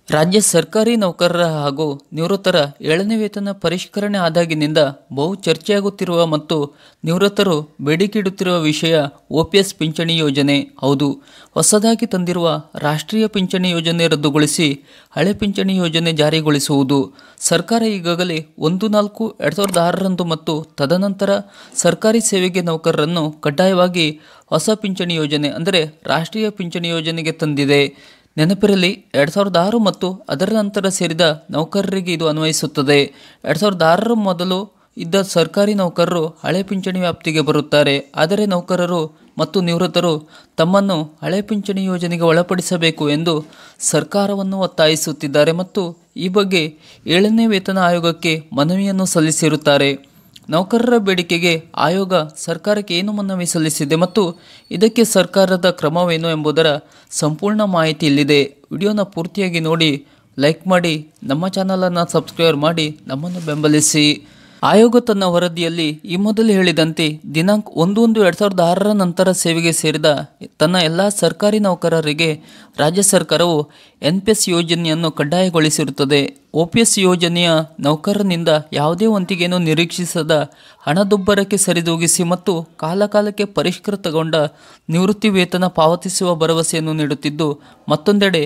ರಾಜ್ಯ ಸರ್ಕಾರಿ ನೌಕರರ ಹಾಗೂ ನಿವೃತ್ತರ 7ನೇ ವೇತನ ಪರಿಷ್ಕರಣೆ ಆದಾಗಿನಿಂದ ಬಹು ಚರ್ಚೆಯಾಗುತ್ತಿರುವ ಮತ್ತು ನಿವೃತ್ತರು ಬೇಡಿಕೆಯಿಡುತ್ತಿರುವ ವಿಷಯ OPS ಪಿಂಚಣಿ ಯೋಜನೆ. ಹೌದು, ಹೊಸದಾಗಿ ತಂದಿರುವ ರಾಷ್ಟ್ರೀಯ ಪಿಂಚಣಿ ಯೋಜನೆ ರದ್ದುಗೊಳಿಸಿ ಹಳೆ ಪಿಂಚಣಿ ಯೋಜನೆ ಜಾರಿಗೊಳಿಸುವುದು. ಸರ್ಕಾರ ಈಗಾಗಲೇ 1/4/2006 ಮತ್ತು ತದನಂತರ ಸರ್ಕಾರಿ ಸೇವೆಗೆ ನೌಕರರನ್ನು ಕಡ್ಡಾಯವಾಗಿ ಹೊಸ ಪಿಂಚಣಿ ಯೋಜನೆ ಅಂದರೆ ರಾಷ್ಟ್ರೀಯ ಪಿಂಚಣಿ ಯೋಜನೆಗೆ ತಂದಿದೆ. ನೆನಪಿರಲಿ, 2006 ಮತ್ತು ಅದರ ನಂತರ ಸೇರಿದ ನೌಕರರಿಗೆ ಇದು ಅನ್ವಯಿಸುತ್ತದೆ. 2006 ಮೊದಲು ಇದ್ದ ಸರ್ಕಾರಿ ನೌಕರರು ಹಳೆ ಪಿಂಚಣಿ ವ್ಯಾಪ್ತಿಗೆ ಬರುತ್ತಾರೆ. ಆದರೆ ನೌಕರರು ಮತ್ತು ನಿವೃತ್ತರು ತಮ್ಮನ್ನು ಹಳೆ ಪಿಂಚಣಿ ಯೋಜನೆಗೆ ಒಳಪಡಿಸಬೇಕು ಎಂದು ಸರ್ಕಾರವನ್ನು ಒತ್ತಾಯಿಸುತ್ತಿದ್ದಾರೆ ಮತ್ತು ಈ ಬಗ್ಗೆ 7ನೇ ವೇತನ ಆಯೋಗಕ್ಕೆ ಮನವಿಯನ್ನು ಸಲ್ಲಿಸಿರುತ್ತಾರೆ. ನೌಕರರ ಬೇಡಿಕೆಗೆ ಆಯೋಗ ಸರ್ಕಾರಕ್ಕೆ ಏನು ಮನವಿ ಸಲ್ಲಿಸಿದೆ ಮತ್ತು ಇದಕ್ಕೆ ಸರ್ಕಾರದ ಕ್ರಮವೇನು ಎಂಬುದರ ಸಂಪೂರ್ಣ ಮಾಹಿತಿ ಇಲ್ಲಿದೆ. ವಿಡಿಯೋನ ಪೂರ್ತಿಯಾಗಿ ನೋಡಿ, ಲೈಕ್ ಮಾಡಿ, ನಮ್ಮ ಚಾನಲನ್ನು ಸಬ್ಸ್ಕ್ರೈಬ್ ಮಾಡಿ ನಮ್ಮನ್ನು ಬೆಂಬಲಿಸಿ. ಆಯೋಗ ತನ್ನ ವರದಿಯಲ್ಲಿ ಈ ಮೊದಲು ಹೇಳಿದಂತೆ ದಿನಾಂಕ 1/1/2006 ನಂತರ ಸೇವೆಗೆ ಸೇರಿದ ತನ್ನ ಎಲ್ಲ ಸರ್ಕಾರಿ ನೌಕರರಿಗೆ ರಾಜ್ಯ ಸರ್ಕಾರವು NPS ಯೋಜನೆಯನ್ನು ಕಡ್ಡಾಯಗೊಳಿಸಿರುತ್ತದೆ. OPS ಯೋಜನೆಯ ನೌಕರನಿಂದ ಯಾವುದೇ ವಂತಿಗೆಯನ್ನು ನಿರೀಕ್ಷಿಸದ ಹಣದುಬ್ಬರಕ್ಕೆ ಸರಿದೂಗಿಸಿ ಮತ್ತು ಕಾಲಕಾಲಕ್ಕೆ ಪರಿಷ್ಕೃತಗೊಂಡ ನಿವೃತ್ತಿ ವೇತನ ಪಾವತಿಸುವ ಭರವಸೆಯನ್ನು ನೀಡುತ್ತಿದ್ದು, ಮತ್ತೊಂದೆಡೆ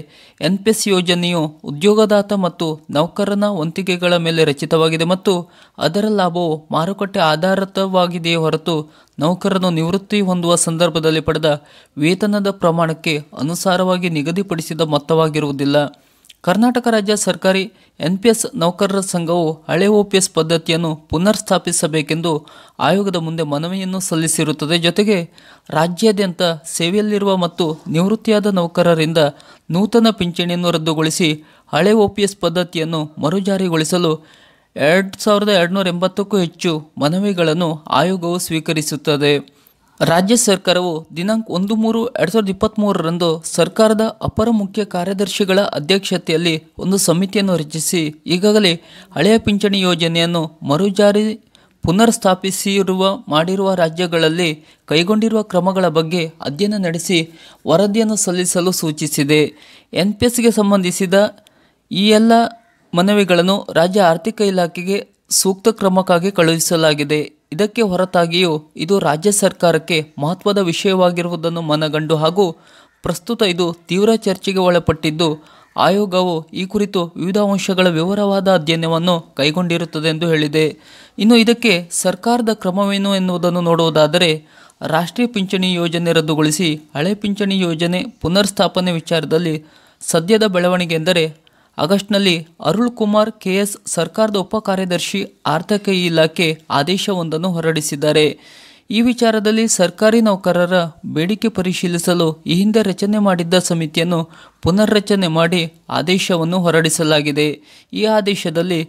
NPS ಯೋಜನೆಯು ಉದ್ಯೋಗದಾತ ಮತ್ತು ನೌಕರನ ವಂತಿಗೆಗಳ ಮೇಲೆ ರಚಿತವಾಗಿದೆ ಮತ್ತು ಅದರ ಲಾಭವು ಮಾರುಕಟ್ಟೆ ಆಧಾರಿತವಾಗಿದೆಯೇ ಹೊರತು ನೌಕರನು ನಿವೃತ್ತಿ ಹೊಂದುವ ಸಂದರ್ಭದಲ್ಲಿ ಪಡೆದ ವೇತನದ ಪ್ರಮಾಣಕ್ಕೆ ಅನುಸಾರವಾಗಿ ನಿಗದಿಪಡಿಸಿದ ಮೊತ್ತವಾಗಿರುವುದಿಲ್ಲ. ಕರ್ನಾಟಕ ರಾಜ್ಯ ಸರ್ಕಾರಿ NPS ನೌಕರರ ಸಂಘವು ಹಳೆ OPS ಪದ್ಧತಿಯನ್ನು ಪುನರ್ ಸ್ಥಾಪಿಸಬೇಕೆಂದು ಆಯೋಗದ ಮುಂದೆ ಮನವಿಯನ್ನು ಸಲ್ಲಿಸಿರುತ್ತದೆ. ಜೊತೆಗೆ ರಾಜ್ಯಾದ್ಯಂತ ಸೇವೆಯಲ್ಲಿರುವ ಮತ್ತು ನಿವೃತ್ತಿಯಾದ ನೌಕರರಿಂದ ನೂತನ ಪಿಂಚಣಿಯನ್ನು ರದ್ದುಗೊಳಿಸಿ ಹಳೆ OPS ಪದ್ಧತಿಯನ್ನು ಮರುಜಾರಿಗೊಳಿಸಲು 2280ಕ್ಕೂ ಹೆಚ್ಚು ಮನವಿಗಳನ್ನು ಆಯೋಗವು ಸ್ವೀಕರಿಸುತ್ತದೆ. ರಾಜ್ಯ ಸರ್ಕಾರವು ದಿನಾಂಕ 1/3/2023 ಸರ್ಕಾರದ ಅಪರ ಮುಖ್ಯ ಕಾರ್ಯದರ್ಶಿಗಳ ಅಧ್ಯಕ್ಷತೆಯಲ್ಲಿ ಒಂದು ಸಮಿತಿಯನ್ನು ರಚಿಸಿ ಈಗಾಗಲೇ ಹಳೆಯ ಪಿಂಚಣಿ ಯೋಜನೆಯನ್ನು ಮರುಜಾರಿ ಪುನರ್ ಮಾಡಿರುವ ರಾಜ್ಯಗಳಲ್ಲಿ ಕೈಗೊಂಡಿರುವ ಕ್ರಮಗಳ ಬಗ್ಗೆ ಅಧ್ಯಯನ ನಡೆಸಿ ವರದಿಯನ್ನು ಸಲ್ಲಿಸಲು ಸೂಚಿಸಿದೆ. NPSಗೆ ಸಂಬಂಧಿಸಿದ ಈ ಎಲ್ಲ ಮನವಿಗಳನ್ನು ರಾಜ್ಯ ಆರ್ಥಿಕ ಇಲಾಖೆಗೆ ಸೂಕ್ತ ಕ್ರಮಕ್ಕಾಗಿ ಕಳುಹಿಸಲಾಗಿದೆ. ಇದಕ್ಕೆ ಹೊರತಾಗಿಯೂ ಇದು ರಾಜ್ಯ ಸರ್ಕಾರಕ್ಕೆ ಮಹತ್ವದ ವಿಷಯವಾಗಿರುವುದನ್ನು ಮನಗಂಡು ಹಾಗೂ ಪ್ರಸ್ತುತ ಇದು ತೀವ್ರ ಚರ್ಚೆಗೆ ಒಳಪಟ್ಟಿದ್ದು, ಆಯೋಗವು ಈ ಕುರಿತು ವಿವಿಧ ಅಂಶಗಳ ವಿವರವಾದ ಅಧ್ಯಯನವನ್ನು ಕೈಗೊಂಡಿರುತ್ತದೆ ಎಂದು ಹೇಳಿದೆ. ಇನ್ನು ಇದಕ್ಕೆ ಸರ್ಕಾರದ ಕ್ರಮವೇನು ಎನ್ನುವುದನ್ನು ನೋಡುವುದಾದರೆ, ರಾಷ್ಟ್ರೀಯ ಪಿಂಚಣಿ ಯೋಜನೆ ರದ್ದುಗೊಳಿಸಿ ಹಳೆ ಪಿಂಚಣಿ ಯೋಜನೆ ಪುನರ್ ಸ್ಥಾಪನೆ ವಿಚಾರದಲ್ಲಿ ಸದ್ಯದ ಬೆಳವಣಿಗೆ ಎಂದರೆ ಆಗಸ್ಟ್ನಲ್ಲಿ ಅರುಳ್ ಕುಮಾರ್ KS ಸರ್ಕಾರದ ಉಪ ಕಾರ್ಯದರ್ಶಿ ಆರ್ಥಿಕ ಇಲಾಖೆ ಆದೇಶವೊಂದನ್ನು ಹೊರಡಿಸಿದ್ದಾರೆ. ಈ ವಿಚಾರದಲ್ಲಿ ಸರ್ಕಾರಿ ನೌಕರರ ಬೇಡಿಕೆ ಪರಿಶೀಲಿಸಲು ಈ ಹಿಂದೆ ರಚನೆ ಮಾಡಿದ್ದ ಸಮಿತಿಯನ್ನು ಪುನರ್ರಚನೆ ಮಾಡಿ ಆದೇಶವನ್ನು ಹೊರಡಿಸಲಾಗಿದೆ. ಈ ಆದೇಶದಲ್ಲಿ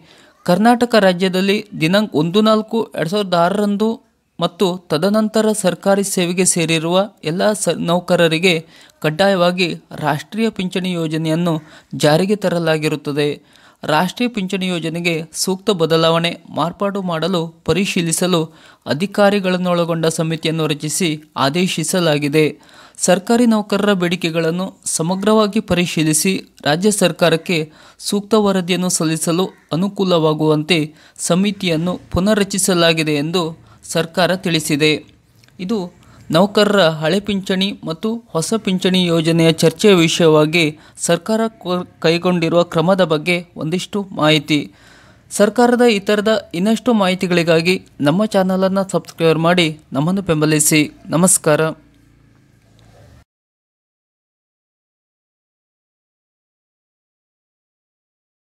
ಕರ್ನಾಟಕ ರಾಜ್ಯದಲ್ಲಿ ದಿನಾಂಕ 1/4/2006 ಮತ್ತು ತದನಂತರ ಸರ್ಕಾರಿ ಸೇವೆಗೆ ಸೇರಿರುವ ಎಲ್ಲ ನೌಕರರಿಗೆ ಕಡ್ಡಾಯವಾಗಿ ರಾಷ್ಟ್ರೀಯ ಪಿಂಚಣಿ ಯೋಜನೆಯನ್ನು ಜಾರಿಗೆ ತರಲಾಗಿರುತ್ತದೆ. ರಾಷ್ಟ್ರೀಯ ಪಿಂಚಣಿ ಯೋಜನೆಗೆ ಸೂಕ್ತ ಬದಲಾವಣೆ ಮಾರ್ಪಾಡು ಮಾಡಲು ಪರಿಶೀಲಿಸಲು ಅಧಿಕಾರಿಗಳನ್ನೊಳಗೊಂಡ ಸಮಿತಿಯನ್ನು ರಚಿಸಿ ಆದೇಶಿಸಲಾಗಿದೆ. ಸರ್ಕಾರಿ ನೌಕರರ ಬೇಡಿಕೆಗಳನ್ನು ಸಮಗ್ರವಾಗಿ ಪರಿಶೀಲಿಸಿ ರಾಜ್ಯ ಸರ್ಕಾರಕ್ಕೆ ಸೂಕ್ತ ವರದಿಯನ್ನು ಸಲ್ಲಿಸಲು ಅನುಕೂಲವಾಗುವಂತೆ ಸಮಿತಿಯನ್ನು ಪುನರ್ರಚಿಸಲಾಗಿದೆ ಎಂದು ಸರ್ಕಾರ ತಿಳಿಸಿದೆ. ಇದು ನೌಕರರ ಹಳೆ ಪಿಂಚಣಿ ಮತ್ತು ಹೊಸ ಪಿಂಚಣಿ ಯೋಜನೆಯ ಚರ್ಚೆಯ ವಿಷಯವಾಗಿ ಸರ್ಕಾರ ಕೈಗೊಂಡಿರುವ ಕ್ರಮದ ಬಗ್ಗೆ ಒಂದಿಷ್ಟು ಮಾಹಿತಿ. ಸರ್ಕಾರದ ಇತರದ ಇನ್ನಷ್ಟು ಮಾಹಿತಿಗಳಿಗಾಗಿ ನಮ್ಮ ಚಾನಲನ್ನು ಸಬ್ಸ್ಕ್ರೈಬ್ ಮಾಡಿ ನಮ್ಮನ್ನು ಬೆಂಬಲಿಸಿ. ನಮಸ್ಕಾರ.